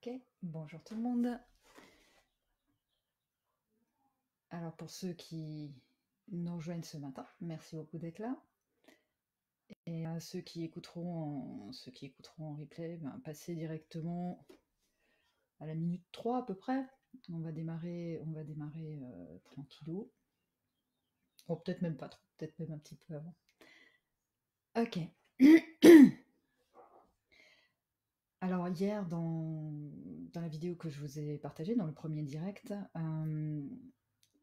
Ok, bonjour tout le monde. Alors pour ceux qui nous rejoignent ce matin, merci beaucoup d'être là. Et à ceux qui écouteront en replay, passez directement à la minute 3 à peu près. On va démarrer tranquillou. Bon, peut-être même pas trop, peut-être même un petit peu avant. Ok. Alors hier, dans la vidéo que je vous ai partagée, dans le premier direct,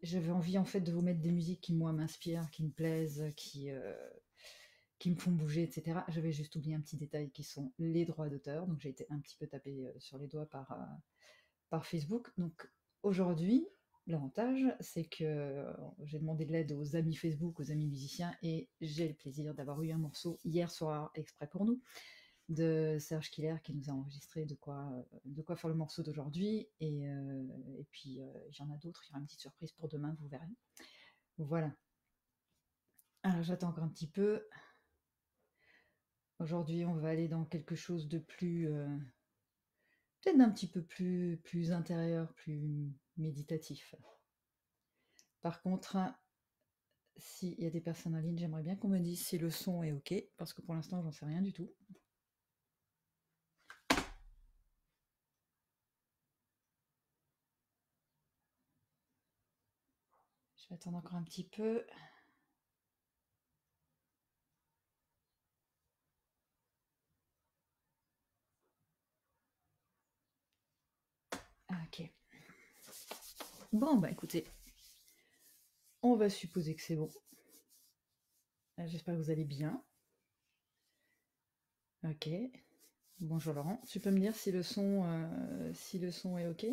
j'avais envie en fait de vous mettre des musiques qui moi m'inspirent, qui me plaisent, qui me font bouger, etc. J'avais juste oublié un petit détail qui sont les droits d'auteur, donc j'ai été un petit peu tapée sur les doigts par Facebook. Donc aujourd'hui, l'avantage, c'est que j'ai demandé de l'aide aux amis Facebook, aux amis musiciens, et j'ai le plaisir d'avoir eu un morceau hier soir exprès pour nous de Serge Killer qui nous a enregistré de quoi faire le morceau d'aujourd'hui, et puis il y en a d'autres, il y aura une petite surprise pour demain, vous verrez. Voilà. Alors j'attends encore un petit peu. Aujourd'hui, on va aller dans quelque chose de plus, peut-être d'un petit peu plus intérieur, plus méditatif. Par contre, s'il y a des personnes en ligne, j'aimerais bien qu'on me dise si le son est ok, parce que pour l'instant, j'en sais rien du tout. Je vais attendre encore un petit peu. Ok. Bon, bah écoutez, on va supposer que c'est bon. J'espère que vous allez bien. Ok. Bonjour Laurent. Tu peux me dire si le son est ok?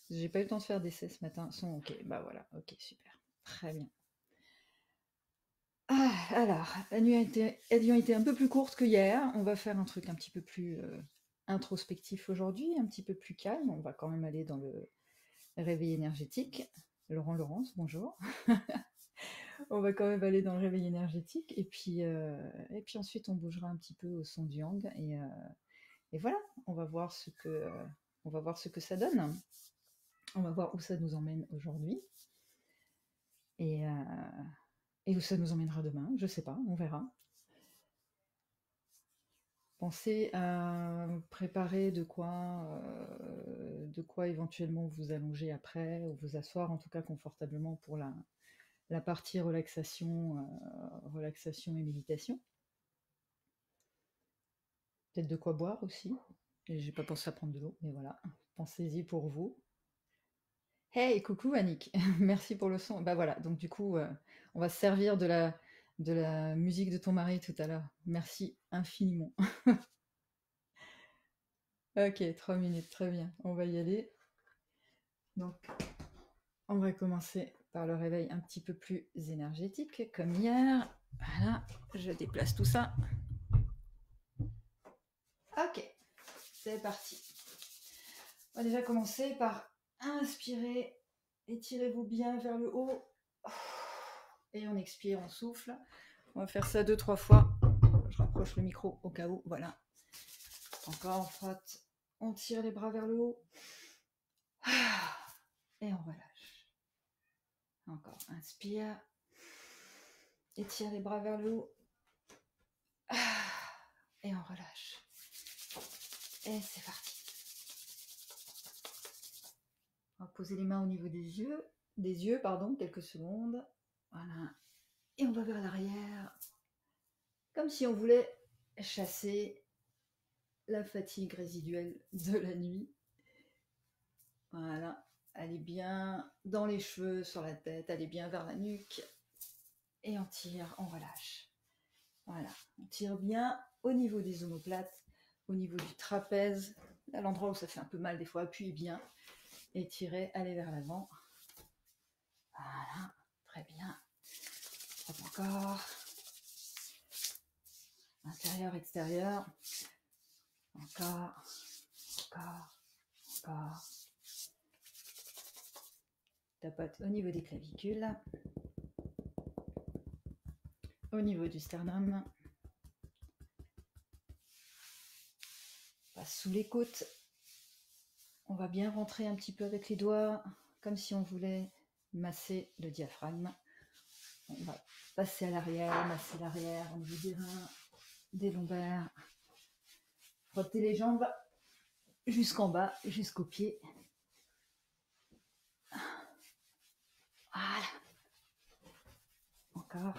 J'ai pas eu le temps de faire d'essai ce matin. Son ok. Bah voilà. Ok, super. Très bien. Alors, la nuit ayant été un peu plus courte que hier, on va faire un truc un petit peu plus introspectif aujourd'hui, un petit peu plus calme. On va quand même aller dans le réveil énergétique. Laurence, bonjour. On va quand même aller dans le réveil énergétique, et puis ensuite on bougera un petit peu au son du yang, et voilà, on va voir ce que ça donne. On va voir où ça nous emmène aujourd'hui, et, euh, et où ça nous emmènera demain, je sais pas, on verra. Pensez à préparer de quoi éventuellement vous allonger après, ou vous asseoir en tout cas confortablement pour la partie relaxation et méditation. Peut-être de quoi boire aussi. Et j'ai pas pensé à prendre de l'eau, mais voilà. Pensez-y pour vous. Hey, coucou Annick, merci pour le son. Bah voilà, donc du coup, on va se servir de la musique de ton mari tout à l'heure. Merci infiniment. Ok, 3 minutes, très bien. On va y aller. Donc, on va commencer par le réveil un petit peu plus énergétique, comme hier. Voilà, je déplace tout ça. Ok, c'est parti. On va déjà commencer par inspirer. Étirez-vous bien vers le haut. Et on expire, on souffle. On va faire ça 2-3 fois. Je rapproche le micro au cas où. Voilà. Encore, on frotte. On tire les bras vers le haut. Et on relâche. Encore, inspire. Étire les bras vers le haut. Et on relâche. Et c'est parti. On va poser les mains au niveau des yeux. Quelques secondes. Voilà. Et on va vers l'arrière. Comme si on voulait chasser la fatigue résiduelle de la nuit. Voilà. Allez bien dans les cheveux, sur la tête. Allez bien vers la nuque. Et on tire, on relâche. Voilà. On tire bien au niveau des omoplates, au niveau du trapèze, à l'endroit où ça fait un peu mal des fois. Appuyez bien. Étirez, allez vers l'avant. Voilà. Très bien. Hop encore. Intérieur, extérieur. Encore. Encore. Tapote au niveau des clavicules. Au niveau du sternum. Passe sous les côtes. On va bien rentrer un petit peu avec les doigts, comme si on voulait masser le diaphragme. On va passer à l'arrière, masser l'arrière, au niveau des reins, des lombaires. Frotter les jambes jusqu'en bas, jusqu'aux pieds. Voilà. Encore.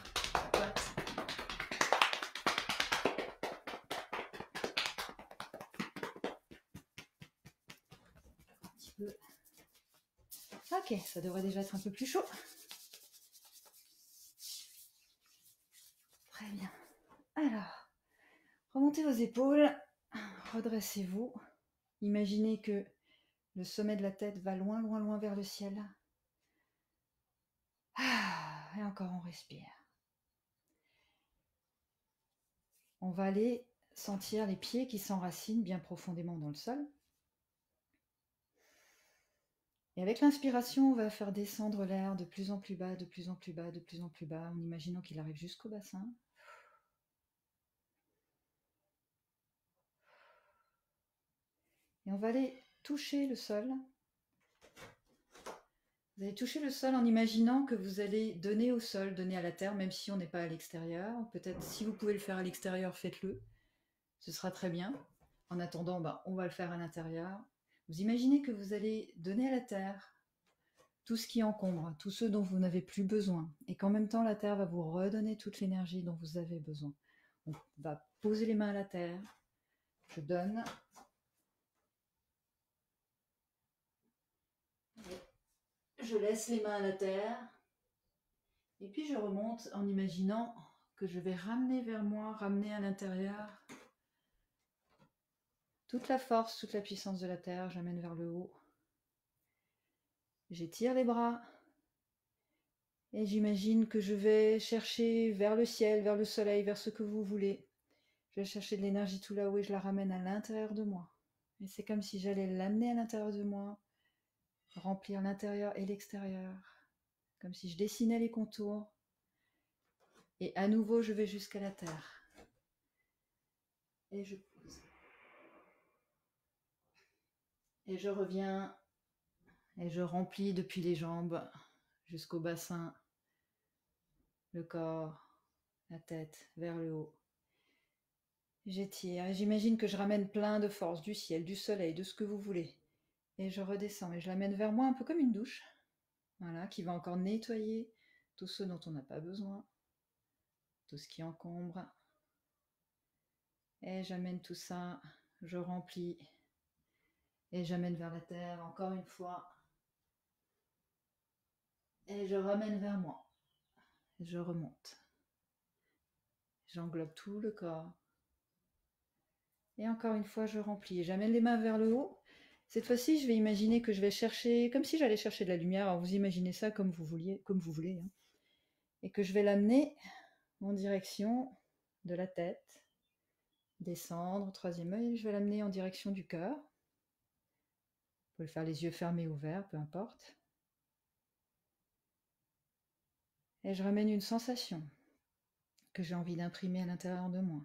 Un petit peu. Ok, ça devrait déjà être un peu plus chaud. Très bien. Alors, remontez vos épaules, redressez-vous. Imaginez que le sommet de la tête va loin, loin, loin vers le ciel. Et encore, on respire. On va aller sentir les pieds qui s'enracinent bien profondément dans le sol. Et avec l'inspiration, on va faire descendre l'air de plus en plus bas, de plus en plus bas, de plus en plus bas, en imaginant qu'il arrive jusqu'au bassin. Et on va aller toucher le sol. Vous allez toucher le sol en imaginant que vous allez donner au sol, donner à la terre, même si on n'est pas à l'extérieur. Peut-être si vous pouvez le faire à l'extérieur, faites-le. Ce sera très bien. En attendant, on va le faire à l'intérieur. Vous imaginez que vous allez donner à la terre tout ce qui encombre, tout ce dont vous n'avez plus besoin, et qu'en même temps, la terre va vous redonner toute l'énergie dont vous avez besoin. On va poser les mains à la terre. Je donne. Je laisse les mains à la terre. Et puis je remonte en imaginant que je vais ramener vers moi, ramener à l'intérieur toute la force, toute la puissance de la terre. J'amène vers le haut. J'étire les bras. Et j'imagine que je vais chercher vers le ciel, vers le soleil, vers ce que vous voulez. Je vais chercher de l'énergie tout là-haut et je la ramène à l'intérieur de moi. Et c'est comme si j'allais l'amener à l'intérieur de moi, remplir l'intérieur et l'extérieur. Comme si je dessinais les contours. Et à nouveau, je vais jusqu'à la terre. Et je pose. Et je reviens. Et je remplis depuis les jambes jusqu'au bassin, le corps, la tête vers le haut. J'étire et j'imagine que je ramène plein de force du ciel, du soleil, de ce que vous voulez. Et je redescends et je l'amène vers moi un peu comme une douche. Voilà, qui va encore nettoyer tout ce dont on n'a pas besoin, tout ce qui encombre. Et j'amène tout ça, je remplis. Et j'amène vers la terre encore une fois. Et je ramène vers moi. Et je remonte. J'englobe tout le corps. Et encore une fois, je remplis. Et j'amène les mains vers le haut. Cette fois-ci, je vais imaginer que je vais chercher, comme si j'allais chercher de la lumière. Alors vous imaginez ça comme vous voulez. Hein. Et que je vais l'amener en direction de la tête. Descendre, troisième œil. Je vais l'amener en direction du cœur. Vous pouvez le faire les yeux fermés ou ouverts, peu importe. Et je ramène une sensation que j'ai envie d'imprimer à l'intérieur de moi.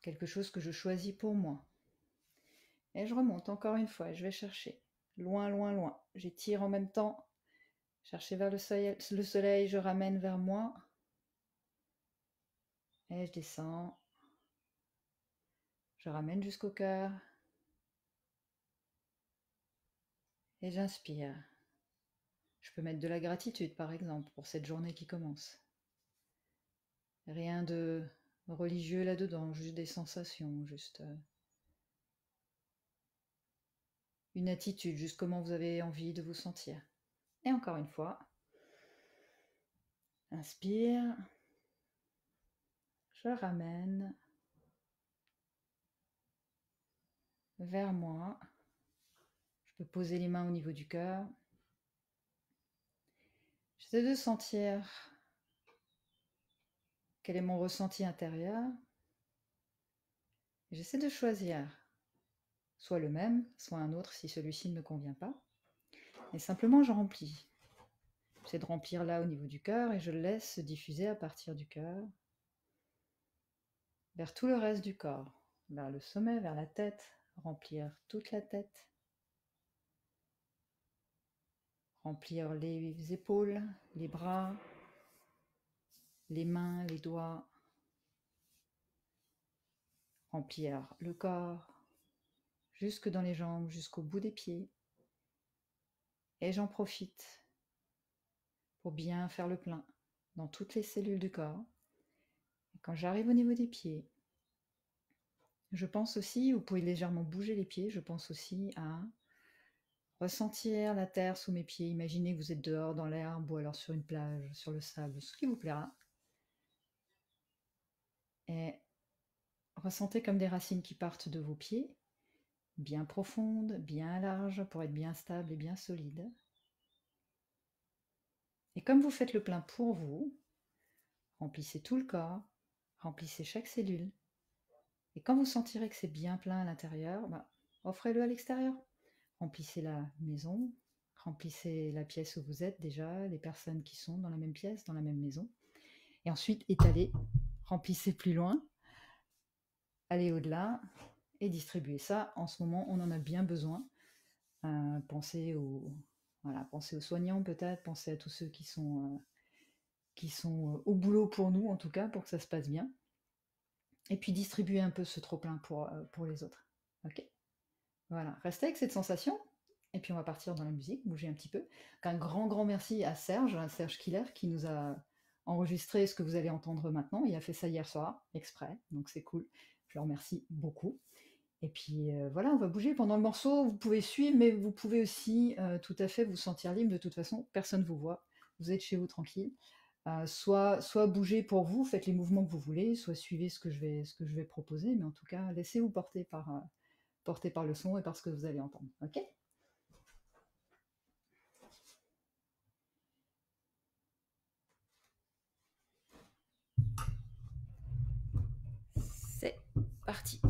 Quelque chose que je choisis pour moi. Et je remonte encore une fois et je vais chercher. Loin, loin, loin. J'étire en même temps. Chercher vers le soleil, je ramène vers moi. Et je descends. Je ramène jusqu'au cœur. Et j'inspire. Je peux mettre de la gratitude, par exemple, pour cette journée qui commence. Rien de religieux là-dedans, juste des sensations, juste une attitude, juste comment vous avez envie de vous sentir. Et encore une fois, inspire, je ramène vers moi. Je peux poser les mains au niveau du cœur. J'essaie de sentir quel est mon ressenti intérieur. J'essaie de choisir soit le même, soit un autre si celui-ci ne me convient pas. Et simplement, je remplis. J'essaie de remplir là au niveau du cœur et je le laisse se diffuser à partir du cœur vers tout le reste du corps. vers le sommet, vers la tête, remplir toute la tête, remplir les épaules, les bras, les mains, les doigts, remplir le corps, jusque dans les jambes, jusqu'au bout des pieds. Et j'en profite pour bien faire le plein dans toutes les cellules du corps. Et quand j'arrive au niveau des pieds, je pense aussi, vous pouvez légèrement bouger les pieds, je pense aussi à ressentir la terre sous mes pieds. Imaginez que vous êtes dehors dans l'herbe ou alors sur une plage, sur le sable, ce qui vous plaira. Et ressentez comme des racines qui partent de vos pieds, bien profondes, bien larges, pour être bien stables et bien solides. Et comme vous faites le plein pour vous, remplissez tout le corps, remplissez chaque cellule. Et quand vous sentirez que c'est bien plein à l'intérieur, offrez-le à l'extérieur. Remplissez la maison, remplissez la pièce où vous êtes déjà, les personnes qui sont dans la même pièce, dans la même maison. Et ensuite, étalez, remplissez plus loin, allez au-delà et distribuez ça. En ce moment, on en a bien besoin. Pensez aux soignants peut-être, pensez à tous ceux qui sont au boulot pour nous, en tout cas, pour que ça se passe bien. Et puis distribuez un peu ce trop-plein pour les autres. Ok ? Voilà, restez avec cette sensation. Et puis on va partir dans la musique, bouger un petit peu. Un grand merci à Serge Killer, qui nous a enregistré ce que vous allez entendre maintenant. Il a fait ça hier soir, exprès, donc c'est cool. Je le remercie beaucoup. Et puis voilà, on va bouger pendant le morceau. Vous pouvez suivre, mais vous pouvez aussi tout à fait vous sentir libre. De toute façon, personne ne vous voit. Vous êtes chez vous tranquille. Soit bougez pour vous, faites les mouvements que vous voulez, soit suivez ce que je vais proposer, mais en tout cas, laissez-vous porter par le son et par ce que vous allez entendre. Ok ? C'est parti.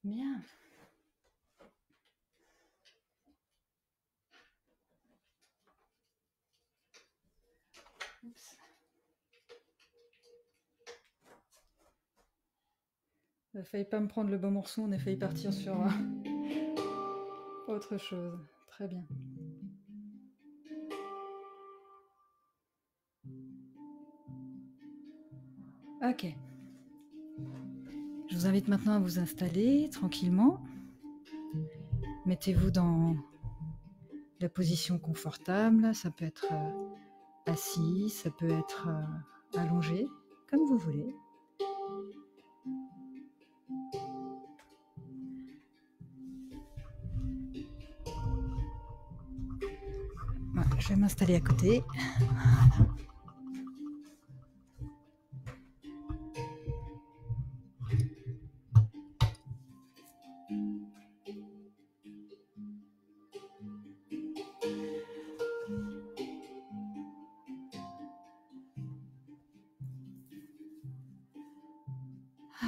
Bien. Oups. On a failli pas me prendre le bon morceau, on a failli partir sur autre chose. Très bien. Ok. Je vous invite maintenant à vous installer tranquillement. Mettez-vous dans la position confortable. Ça peut être assis, ça peut être allongé, comme vous voulez. Voilà, je vais m'installer à côté.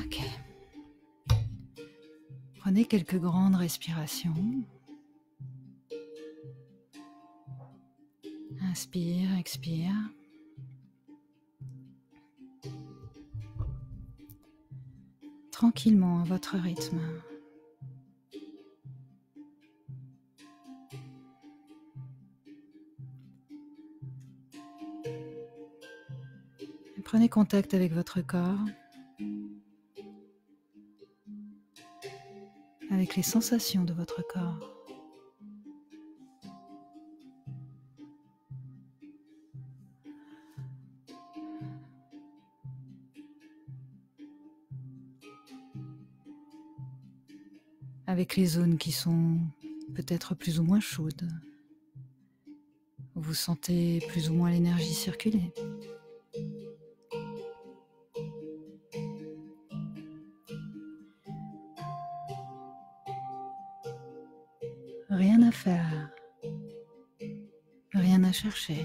Ok. Prenez quelques grandes respirations. Inspire, expire. Tranquillement, à votre rythme. Prenez contact avec votre corps, avec les sensations de votre corps. Avec les zones qui sont peut-être plus ou moins chaudes. Vous sentez plus ou moins l'énergie circuler. Rien à faire, rien à chercher.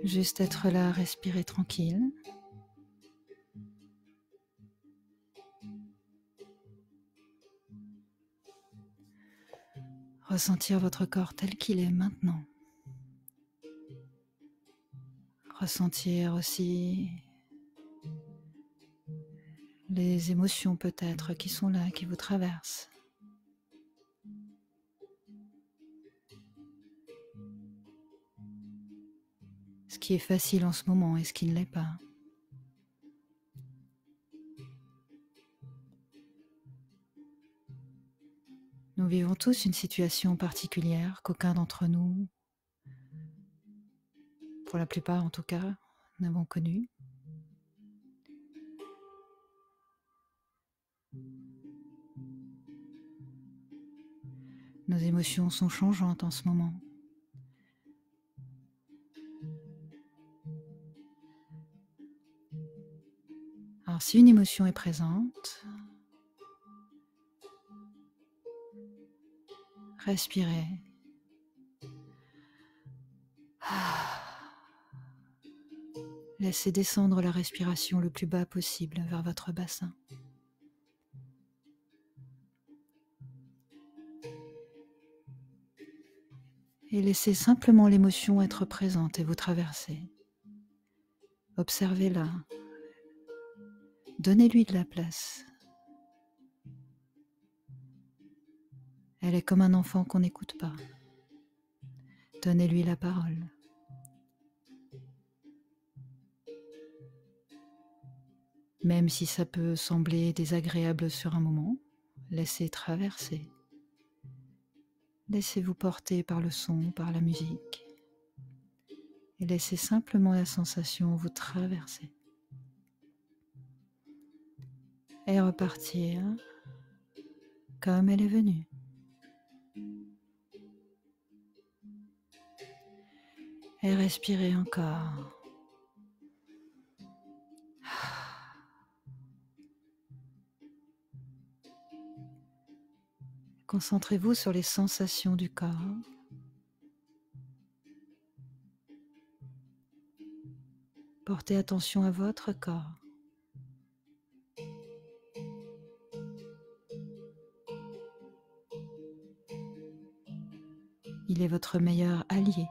Juste être là, respirer tranquille. Ressentir votre corps tel qu'il est maintenant. Ressentir aussi les émotions peut-être qui sont là, qui vous traversent. Ce qui est facile en ce moment et ce qui ne l'est pas. Nous vivons tous une situation particulière qu'aucun d'entre nous, pour la plupart en tout cas, n'avons connue. Nos émotions sont changeantes en ce moment. Alors si une émotion est présente, respirez. Laissez descendre la respiration le plus bas possible vers votre bassin. Et laissez simplement l'émotion être présente et vous traverser. Observez-la. Donnez-lui de la place. Elle est comme un enfant qu'on n'écoute pas. Donnez-lui la parole. Même si ça peut sembler désagréable sur un moment, laissez traverser. Laissez-vous porter par le son, par la musique. Et laissez simplement la sensation vous traverser. Et repartir comme elle est venue. Et respirez encore. Concentrez-vous sur les sensations du corps. Portez attention à votre corps. Il est votre meilleur allié.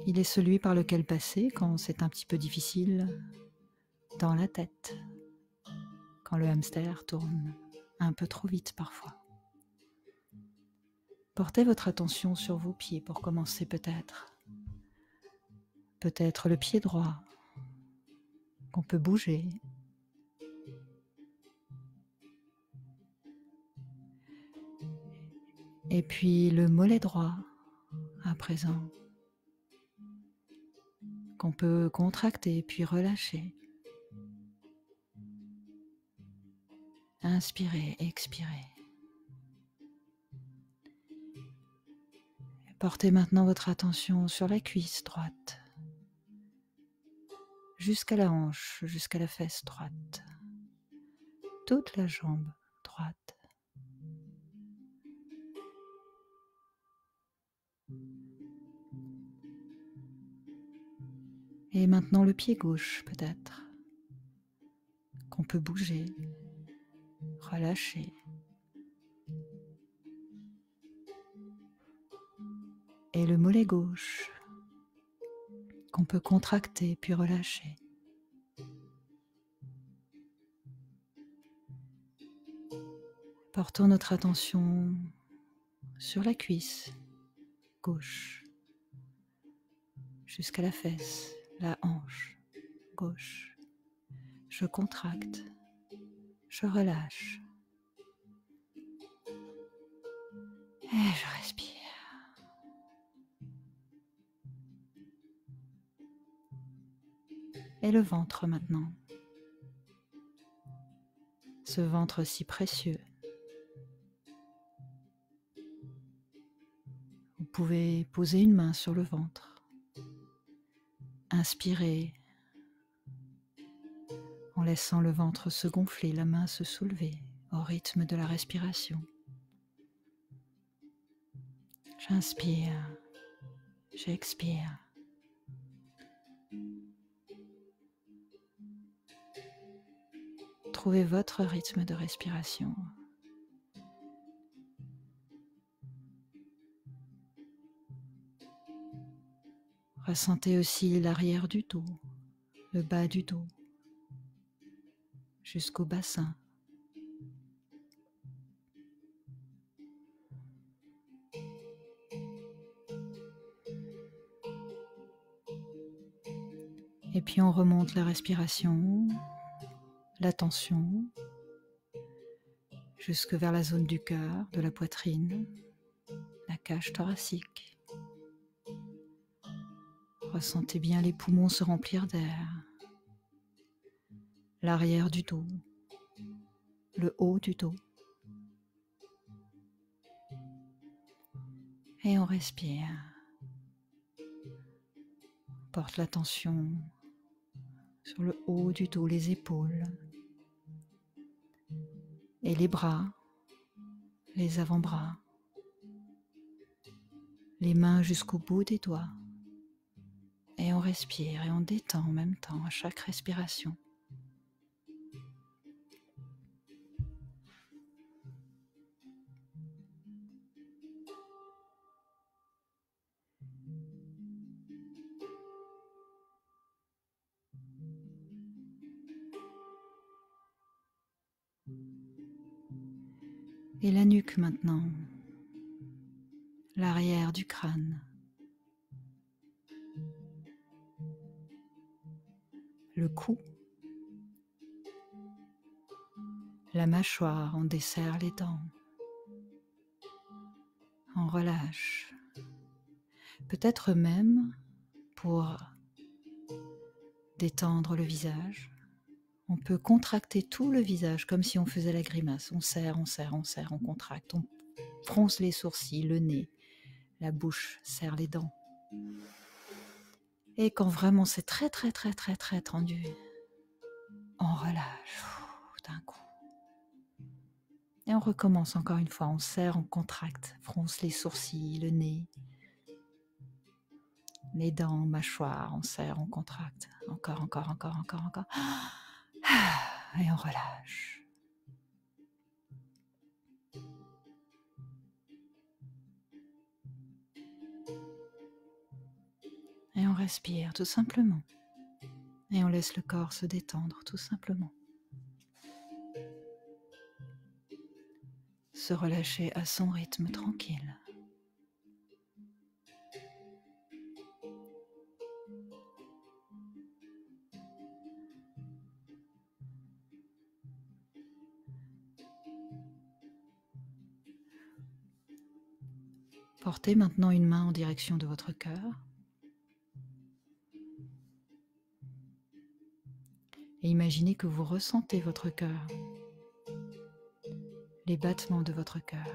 Il est celui par lequel passer quand c'est un petit peu difficile dans la tête, quand le hamster tourne un peu trop vite parfois. Portez votre attention sur vos pieds pour commencer peut-être. Peut-être le pied droit qu'on peut bouger. Et puis le mollet droit à présent qu'on peut contracter puis relâcher. Inspirez, expirez. Portez maintenant votre attention sur la cuisse droite, jusqu'à la hanche, jusqu'à la fesse droite, toute la jambe droite. Et maintenant le pied gauche peut-être, qu'on peut bouger, relâcher. Et le mollet gauche, qu'on peut contracter puis relâcher. Portons notre attention sur la cuisse gauche, jusqu'à la fesse, la hanche gauche. Je contracte, je relâche. Et je respire. Et le ventre maintenant. Ce ventre si précieux. Vous pouvez poser une main sur le ventre. Inspirez en laissant le ventre se gonfler, la main se soulever au rythme de la respiration. J'inspire, j'expire. Trouvez votre rythme de respiration. Ressentez aussi l'arrière du dos, le bas du dos, jusqu'au bassin. Et puis on remonte la respiration, l'attention, jusque vers la zone du cœur, de la poitrine, la cage thoracique. Ressentez bien les poumons se remplir d'air, l'arrière du dos, le haut du dos. Et on respire. Porte l'attention sur le haut du dos, les épaules et les bras, les avant-bras, les mains jusqu'au bout des doigts. Et on respire et on détend en même temps à chaque respiration. Et la nuque maintenant, l'arrière du crâne, le cou, la mâchoire, on desserre les dents, on relâche. Peut-être même, pour détendre le visage, on peut contracter tout le visage comme si on faisait la grimace. On serre, on serre, on serre, on contracte, on fronce les sourcils, le nez, la bouche, serre les dents. Et quand vraiment c'est très très très très très tendu, on relâche d'un coup. Et on recommence encore une fois, on serre, on contracte, fronce les sourcils, le nez, les dents, mâchoire, on serre, on contracte, encore, encore, encore, encore, encore. Et on relâche. respire tout simplement. Et on laisse le corps se détendre tout simplement. Se relâcher à son rythme tranquille. Portez maintenant une main en direction de votre cœur. Et imaginez que vous ressentez votre cœur, les battements de votre cœur.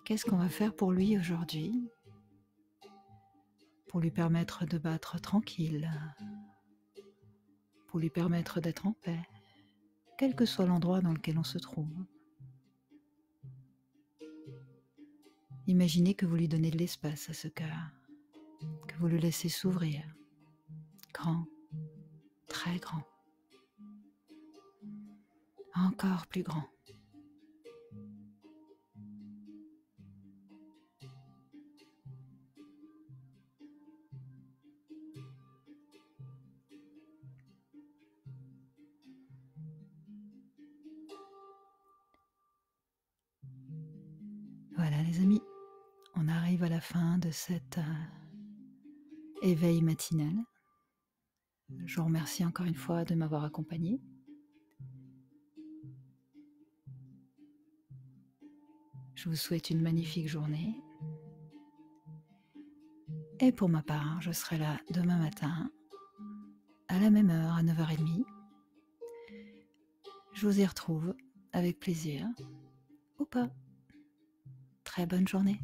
Qu'est-ce qu'on va faire pour lui aujourd'hui? Pour lui permettre de battre tranquille, pour lui permettre d'être en paix, quel que soit l'endroit dans lequel on se trouve. Imaginez que vous lui donnez de l'espace à ce cœur, que vous le laissez s'ouvrir, grand, très grand, encore plus grand. Voilà les amis, on arrive à la fin de cet éveil matinal. Je vous remercie encore une fois de m'avoir accompagné. Je vous souhaite une magnifique journée. Et pour ma part, je serai là demain matin, à la même heure, à 9h30. Je vous y retrouve avec plaisir, ou pas. Très bonne journée.